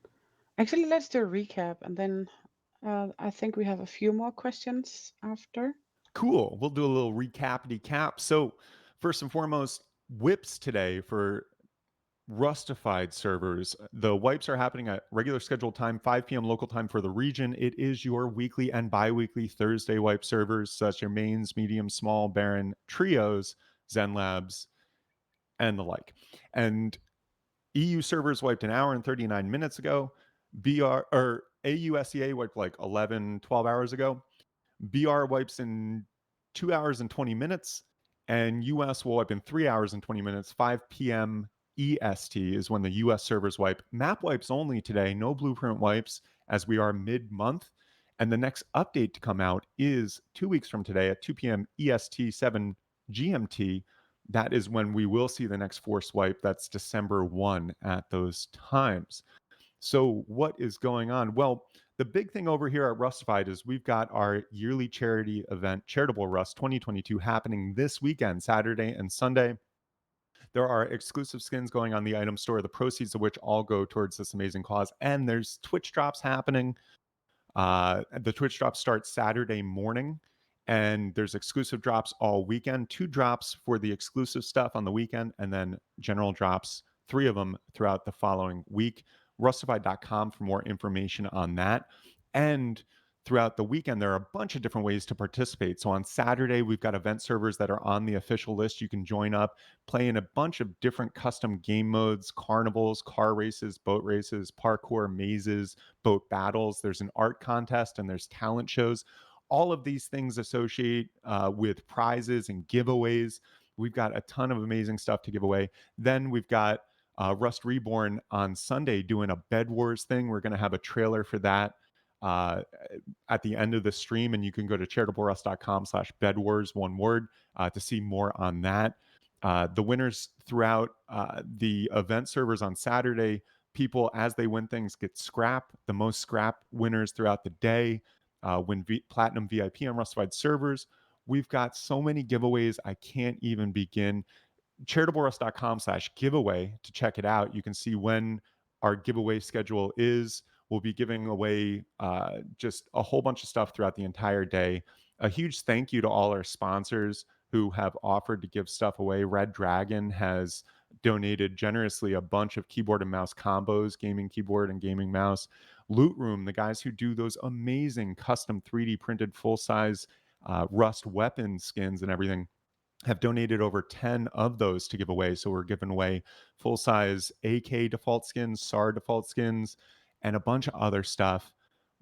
Actually, let's do a recap and then I think we have a few more questions after. Cool. We'll do a little recap. So, first and foremost, whips today for Rustafied servers. The wipes are happening at regular scheduled time, 5 p.m. local time for the region. It is your weekly and bi-weekly Thursday wipe servers, such as your mains, medium, small, baron, trios, Zen Labs, and the like. And EU servers wiped an hour and 39 minutes ago. BR or AUSEA wiped like 11, 12 hours ago. BR wipes in 2 hours and 20 minutes, and US will wipe in 3 hours and 20 minutes. 5 p.m. EST is when the US servers wipe. Map wipes only today, no blueprint wipes, as we are mid month. And the next update to come out is 2 weeks from today at 2 p.m. EST, 7 GMT. That is when we will see the next force wipe. That's December 1 at those times. So, what is going on? Well, the big thing over here at Rustafied is we've got our yearly charity event, Charitable Rust 2022, happening this weekend, Saturday and Sunday. There are exclusive skins going on the item store, the proceeds of which all go towards this amazing cause. And there's Twitch drops happening. The Twitch drops start Saturday morning, and there's exclusive drops all weekend. 2 drops for the exclusive stuff on the weekend, and then general drops, 3 of them throughout the following week. Rustafied.com for more information on that. And throughout the weekend, there are a bunch of different ways to participate. So on Saturday, we've got event servers that are on the official list. You can join up, play in a bunch of different custom game modes, carnivals, car races, boat races, parkour, mazes, boat battles. There's an art contest and there's talent shows. All of these things associate with prizes and giveaways. We've got a ton of amazing stuff to give away. Then we've got Rust Reborn on Sunday doing a Bed Wars thing. We're going to have a trailer for that uh, at the end of the stream, and you can go to charitablерust.com/bedwars, one word, to see more on that. The winners throughout the event servers on Saturday, people as they win things get scrap. The most scrap winners throughout the day win platinum VIP on Rustified servers. We've got so many giveaways, I can't even begin. charitablерust.com/giveaway to check it out. You can see when our giveaway schedule is. We'll be giving away just a whole bunch of stuff throughout the entire day. A huge thank you to all our sponsors who have offered to give stuff away. Red Dragon has donated generously a bunch of keyboard and mouse combos, gaming keyboard and gaming mouse. Loot Room, the guys who do those amazing custom 3D printed full size Rust weapon skins and everything, have donated over 10 of those to give away. So we're giving away full size AK default skins, SAR default skins, and a bunch of other stuff.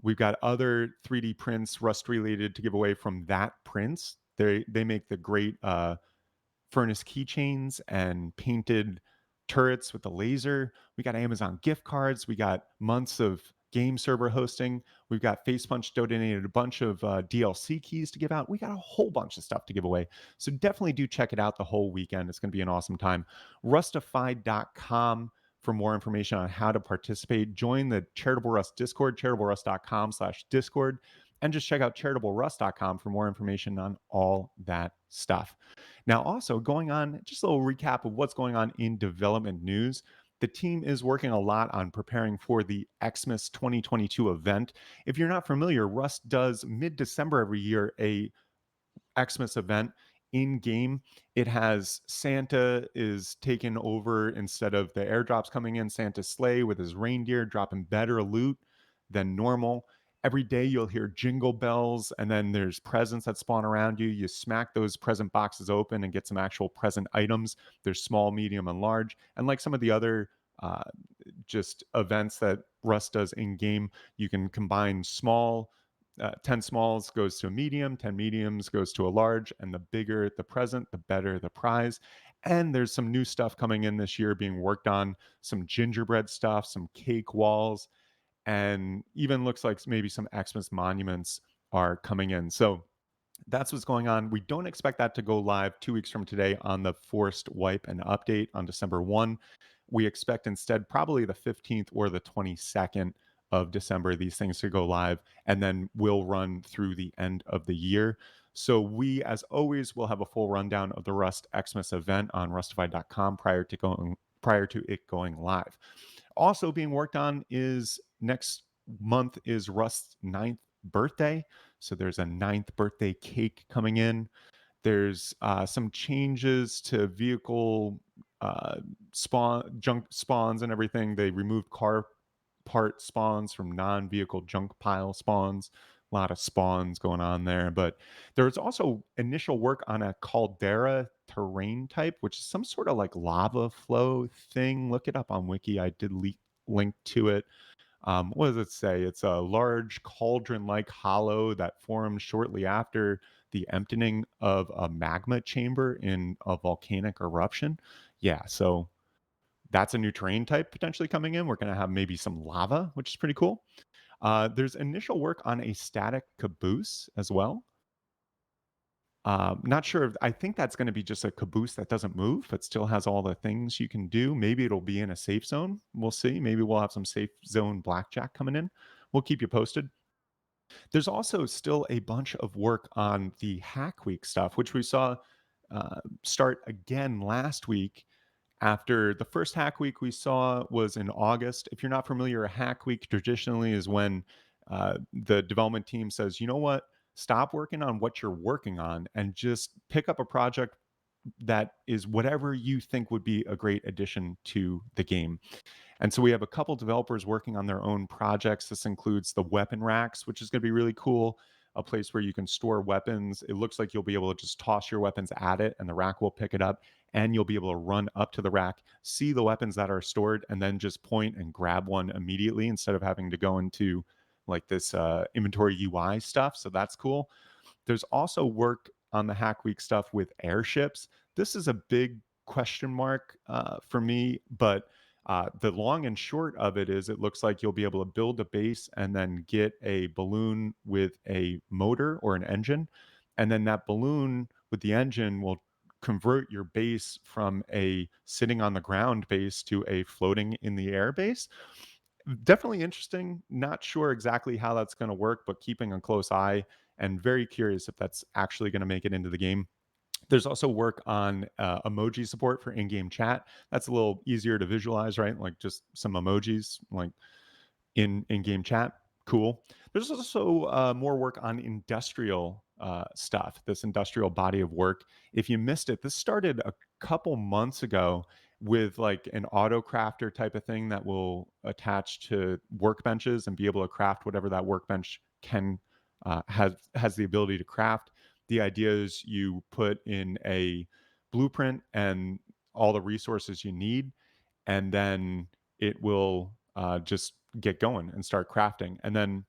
We've got other 3D prints, Rust related, to give away from That Prints. They make the great furnace keychains and painted turrets with the laser. We got Amazon gift cards. We got months of game server hosting. We've got Facepunch donated a bunch of DLC keys to give out. We got a whole bunch of stuff to give away. So definitely do check it out the whole weekend. It's going to be an awesome time. Rustafied.com for more information on how to participate. Join the Charitable Rust Discord, charitablерust.com/Discord, and just check out charitablерust.com for more information on all that stuff. Now, also going on, just a little recap of what's going on in development news. The team is working a lot on preparing for the Xmas 2022 event. If you're not familiar, Rust does mid-December every year a Xmas event in game. It has Santa is taken over instead of the airdrops coming in. Santa's sleigh with his reindeer dropping better loot than normal. Every day you'll hear jingle bells, and then there's presents that spawn around you. You smack those present boxes open and get some actual present items. There's small, medium, and large. And like some of the other uh, just events that Rust does in game, you can combine 10 smalls goes to a medium, 10 mediums goes to a large, and the bigger the present, the better the prize. And there's some new stuff coming in this year being worked on, some gingerbread stuff, some cake walls, and even looks like maybe some Xmas monuments are coming in. So that's what's going on. We don't expect that to go live 2 weeks from today on the forced wipe and update on December 1. We expect instead probably the 15th or the 22nd of December these things to go live, and then will run through the end of the year. So we, as always, will have a full rundown of the Rust Xmas event on rustified.com prior to it going live. Also being worked on is next month is Rust's 9th birthday. So there's a 9th birthday cake coming in. There's some changes to vehicle junk spawns and everything. They removed car part spawns from non-vehicle junk pile spawns. A lot of spawns going on there. But there's also initial work on a caldera terrain type, which is some sort of like lava flow thing. Look it up on Wiki. I did link to it. What does it say? It's a large cauldron-like hollow that formed shortly after the emptying of a magma chamber in a volcanic eruption. Yeah, so that's a new terrain type potentially coming in. We're going to have maybe some lava, which is pretty cool. There's initial work on a static caboose as well. Not sure. I think that's going to be just a caboose that doesn't move, but still has all the things you can do. Maybe it'll be in a safe zone. We'll see. Maybe we'll have some safe zone blackjack coming in. We'll keep you posted. There's also still a bunch of work on the Hack Week stuff, which we saw start again last week after the first Hack Week we saw was in August. If you're not familiar, a Hack Week traditionally is when the development team says, you know what, stop working on what you're working on and just pick up a project that is whatever you think would be a great addition to the game. And so we have a couple developers working on their own projects. This includes the weapon racks, which is going to be really cool. A place where you can store weapons. It looks like you'll be able to just toss your weapons at it and the rack will pick it up. And you'll be able to run up to the rack, see the weapons that are stored, and then just point and grab one immediately instead of having to go into like this inventory UI stuff. So that's cool. There's also work on the Hack Week stuff with airships. This is a big question mark for me, but the long and short of it is it looks like you'll be able to build a base and then get a balloon with a motor or an engine. And then that balloon with the engine will convert your base from a sitting on the ground base to a floating in the air base. Definitely interesting. Not sure exactly how that's going to work, but keeping a close eye and very curious if that's actually going to make it into the game. There's also work on emoji support for in-game chat. That's a little easier to visualize, right? Like just some emojis, like in-game chat. Cool. There's also more work on industrial stuff. This industrial body of work. If you missed it, this started a couple months ago with like an auto crafter type of thing that will attach to workbenches and be able to craft whatever that workbench can has the ability to craft. The idea is you put in a blueprint and all the resources you need, and then it will just get going and start crafting. And then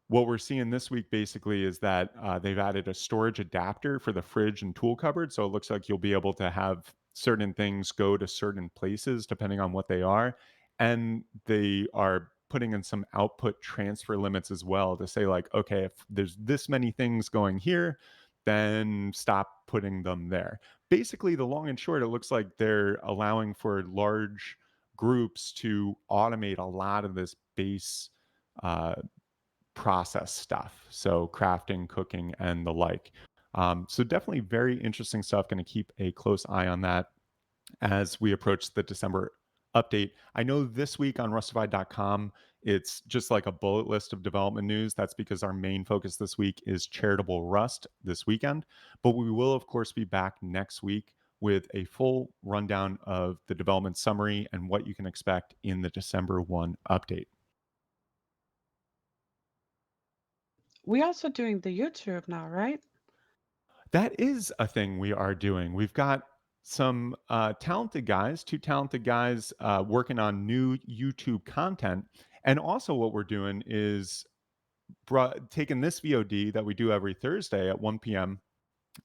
what we're seeing this week basically is that they've added a storage adapter for the fridge and tool cupboard. So it looks like you'll be able to have certain things go to certain places depending on what they are. And they are putting in some output transfer limits as well to say, like, okay, if there's this many things going here, then stop putting them there. Basically, the long and short, it looks like they're allowing for large groups to automate a lot of this base uh, process stuff. So crafting, cooking, and the like. So definitely very interesting stuff. Going to keep a close eye on that as we approach the December update. I know this week on Rustafied.com, it's just like a bullet list of development news. That's because our main focus this week is Charitable Rust this weekend. But we will, of course, be back next week with a full rundown of the development summary and what you can expect in the December 1 update. We're also doing the YouTube now, right? That is a thing we are doing. We've got some talented guys, two talented guys working on new YouTube content. And also, what we're doing is taking this VOD that we do every Thursday at 1 p.m.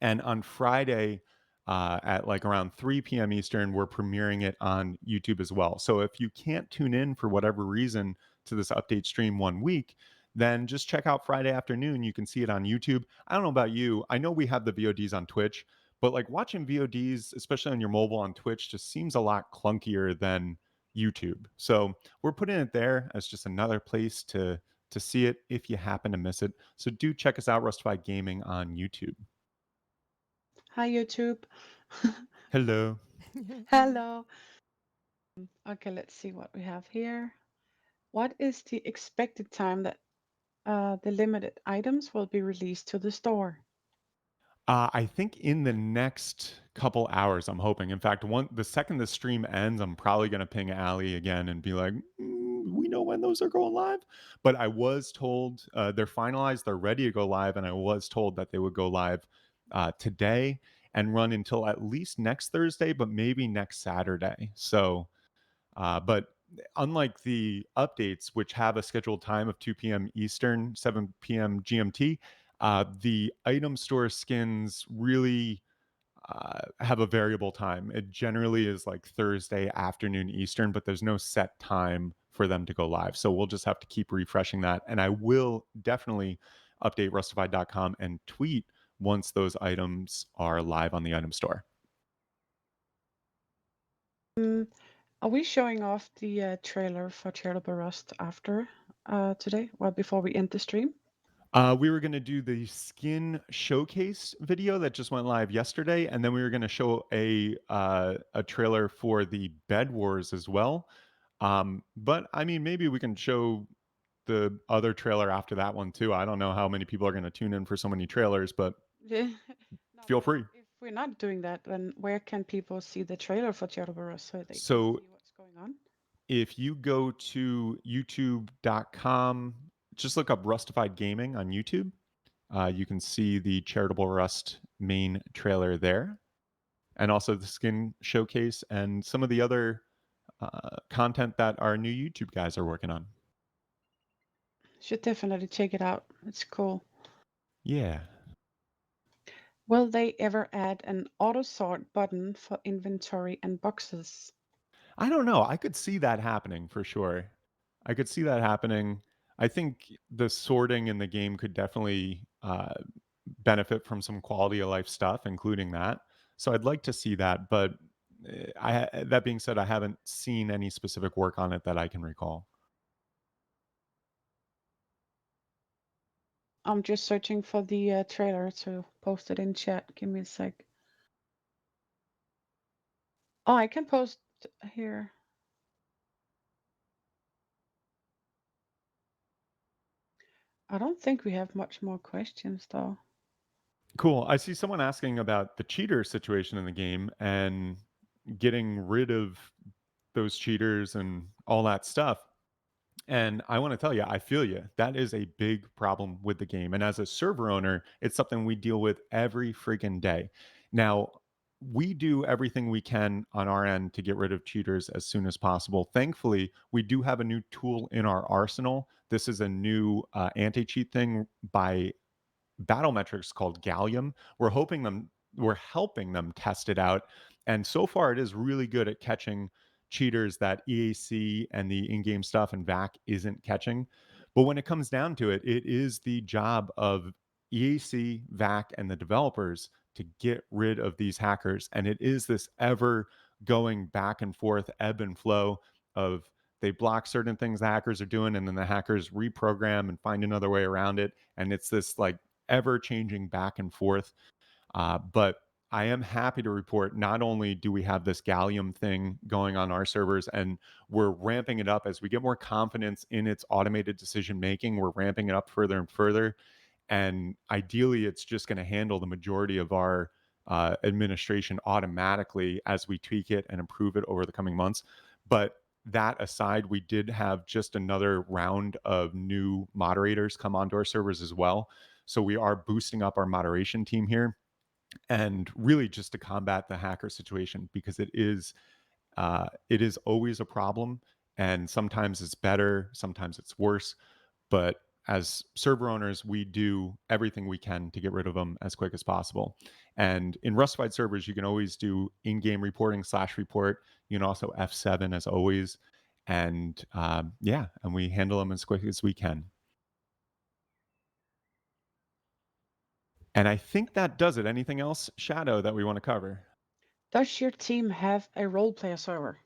And on Friday at like around 3 p.m. Eastern, we're premiering it on YouTube as well. So if you can't tune in for whatever reason to this update stream 1 week, then just check out Friday afternoon. You can see it on YouTube. I don't know about you. I know we have the VODs on Twitch, but like watching VODs, especially on your mobile on Twitch, just seems a lot clunkier than YouTube. So we're putting it there as just another place to see it if you happen to miss it. So do check us out, Rustified Gaming on YouTube. Hi, YouTube. Hello. Hello. Okay, let's see what we have here. What is the expected time that the limited items will be released to the store? I think in the next couple hours, I'm hoping. In fact, the second the stream ends, I'm probably going to ping Ali again and be like, "We know when those are going live." But I was told they're finalized, they're ready to go live, and I was told that they would go live today and run until at least next Thursday, but maybe next Saturday. So, but unlike the updates, which have a scheduled time of 2 p.m. Eastern, 7 p.m. GMT, the item store skins really have a variable time. It generally is like Thursday afternoon Eastern, but there's no set time for them to go live. So we'll just have to keep refreshing that. And I will definitely update rustified.com and tweet once those items are live on the item store. Mm, are we showing off the trailer for Charitable Rust after today? Well, before we end the stream? We were going to do the skin showcase video that just went live yesterday, and then we were going to show a trailer for the Bed Wars as well. But I mean, maybe we can show the other trailer after that one too. I don't know how many people are going to tune in for so many trailers, but Yeah. No, feel but free. if we're not doing that, then where can people see the trailer for Charitable Rust so they can So see what's going on? if you go to youtube.com, just look up Rustified Gaming on YouTube. You can see the Charitable Rust main trailer there, and also the skin showcase and some of the other content that our new YouTube guys are working on. Should definitely check it out. It's cool. Yeah. Will they ever add an auto sort button for inventory and boxes? I don't know. I could see that happening for sure. I could see that happening. I think the sorting in the game could definitely benefit from some quality of life stuff, including that. So I'd like to see that, but that being said, I haven't seen any specific work on it that I can recall. I'm just searching for the trailer to post it in chat. Give me a sec. Oh, I can post here. I don't think we have much more questions though. Cool. I see someone asking about the cheater situation in the game and getting rid of those cheaters and all that stuff. And I want to tell you, I feel you. That is a big problem with the game. And as a server owner, it's something we deal with every freaking day. Now, we do everything we can on our end to get rid of cheaters as soon as possible. Thankfully, we do have a new tool in our arsenal. This is a new anti cheat thing by Battlemetrics called Gallium. We're helping them test it out, and so far it is really good at catching cheaters that EAC and the in-game stuff and VAC isn't catching. But when it comes down to it, it is the job of EAC, VAC, and the developers to get rid of these hackers. And it is this ever going back and forth ebb and flow of they block certain things the hackers are doing, and then the hackers reprogram and find another way around it. And it's this like ever changing back and forth. But I am happy to report not only do we have this gallium thing going on our servers, and we're ramping it up as we get more confidence in its automated decision making, we're ramping it up further and further. And ideally, it's just going to handle the majority of our administration automatically as we tweak it and improve it over the coming months. But that aside, we did have just another round of new moderators come onto our servers as well. So we are boosting up our moderation team here, and really just to combat the hacker situation, because it is always a problem, and sometimes it's better, sometimes it's worse. But as server owners, we do everything we can to get rid of them as quick as possible. And in Rustified servers, you can always do in-game reporting / report. You can also F7 as always, and yeah, and we handle them as quick as we can. And I think that does it. Anything else, Shadow, that we want to cover? Does your team have a role player server?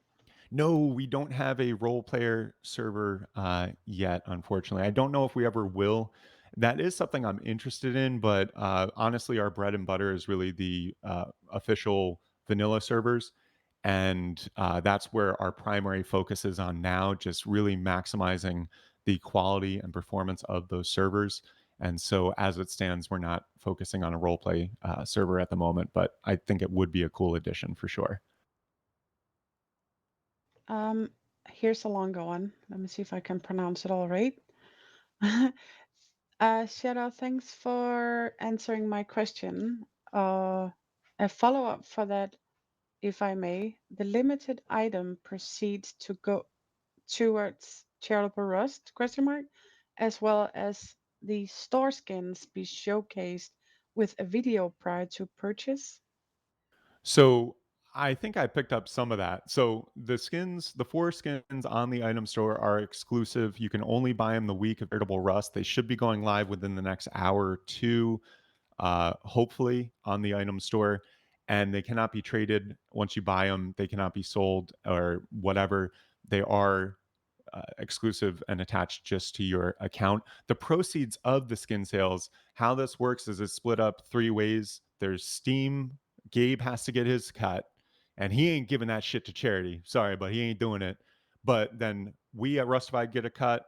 No, we don't have a role player server yet, unfortunately. I don't know if we ever will. That is something I'm interested in, but honestly, our bread and butter is really the official vanilla servers. And that's where our primary focus is on now, just really maximizing the quality and performance of those servers. And so, as it stands, we're not focusing on a role play server at the moment, but I think it would be a cool addition for sure. Um, here's a longer one. Let me see if I can pronounce it all right. Shadow, thanks for answering my question. A follow-up for that, if I may. The limited item proceeds to go towards Charitable Rust question mark, as well as the store skins be showcased with a video prior to purchase? So I think I picked up some of that. So the 4 skins on the item store are exclusive. You can only buy them the week of Veritable Rust. They should be going live within the next hour or two, hopefully on the item store. And they cannot be traded once you buy them. They cannot be sold or whatever. They are exclusive and attached just to your account. The proceeds of the skin sales, how this works is it's split up 3 ways. There's Steam. Gabe has to get his cut, and he ain't giving that shit to charity. Sorry, but he ain't doing it. But then we at Rustafied get a cut,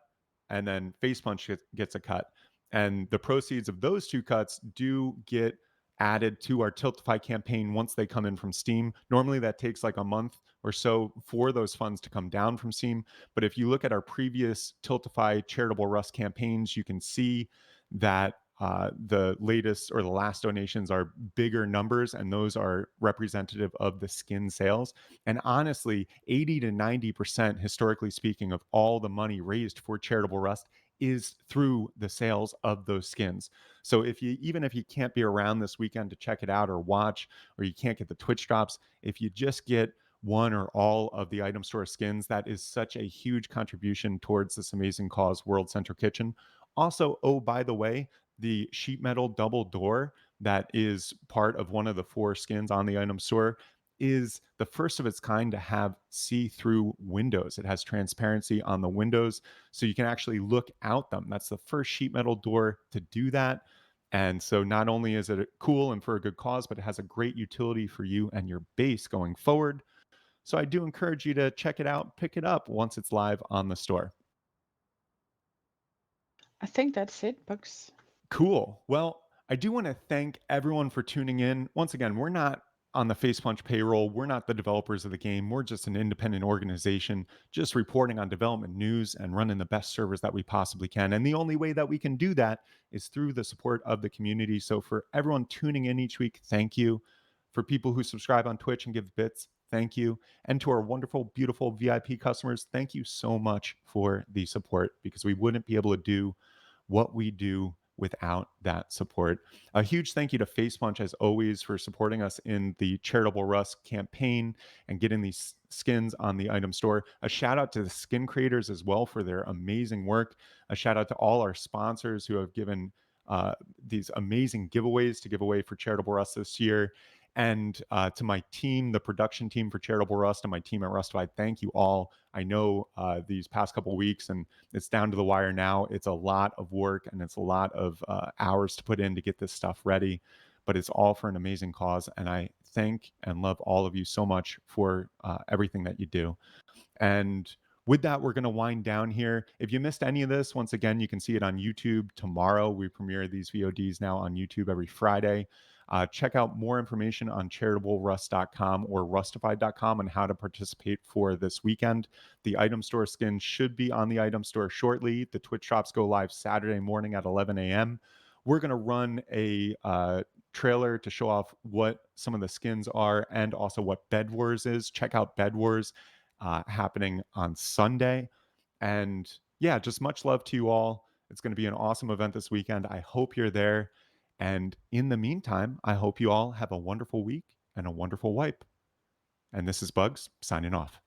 and then Face Punch gets a cut. And the proceeds of those 2 cuts do get added to our Tiltify campaign once they come in from Steam. Normally that takes like a month or so for those funds to come down from Steam. But if you look at our previous Tiltify Charitable Rust campaigns, you can see that the latest or the last donations are bigger numbers, and those are representative of the skin sales. And honestly, 80 to 90%, historically speaking, of all the money raised for Charitable Rust is through the sales of those skins. So even if you can't be around this weekend to check it out or watch, or you can't get the Twitch drops, if you just get one or all of the item store skins, that is such a huge contribution towards this amazing cause, World Central Kitchen. Also, oh, by the way, the sheet metal double door that is part of one of the 4 skins on the item store is the first of its kind to have see-through windows. It has transparency on the windows, so you can actually look out them. That's the first sheet metal door to do that. And so not only is it cool and for a good cause, but it has a great utility for you and your base going forward. So I do encourage you to check it out, pick it up once it's live on the store. I think that's it, Bugs. Cool. Well, I do want to thank everyone for tuning in. Once again, we're not on the Face Punch payroll. We're not the developers of the game. We're just an independent organization, just reporting on development news and running the best servers that we possibly can. And the only way that we can do that is through the support of the community. So for everyone tuning in each week, thank you. For people who subscribe on Twitch and give bits, thank you. And to our wonderful, beautiful VIP customers, thank you so much for the support, because we wouldn't be able to do what we do without that support. A huge thank you to Facepunch, as always, for supporting us in the Charitable Rust campaign and getting these skins on the item store. A shout out to the skin creators as well for their amazing work. A shout out to all our sponsors who have given these amazing giveaways to give away for Charitable Rust this year. And to my team, the production team for Charitable Rust, and my team at Rustafied, thank you all. I know these past couple weeks, and it's down to the wire now. It's a lot of work and it's a lot of hours to put in to get this stuff ready, but it's all for an amazing cause. And I thank and love all of you so much for everything that you do. And with that, we're going to wind down here. If you missed any of this, once again, you can see it on YouTube tomorrow. We premiere these VODs now on YouTube every Friday. Check out more information on charitablерust.com or rustafied.com on how to participate for this weekend. The item store skin should be on the item store shortly. The Twitch drops go live Saturday morning at 11 a.m. We're going to run a trailer to show off what some of the skins are and also what Bed Wars is. Check out Bed Wars happening on Sunday. And yeah, just much love to you all. It's going to be an awesome event this weekend. I hope you're there. And in the meantime, I hope you all have a wonderful week and a wonderful wipe. And this is Bugs signing off.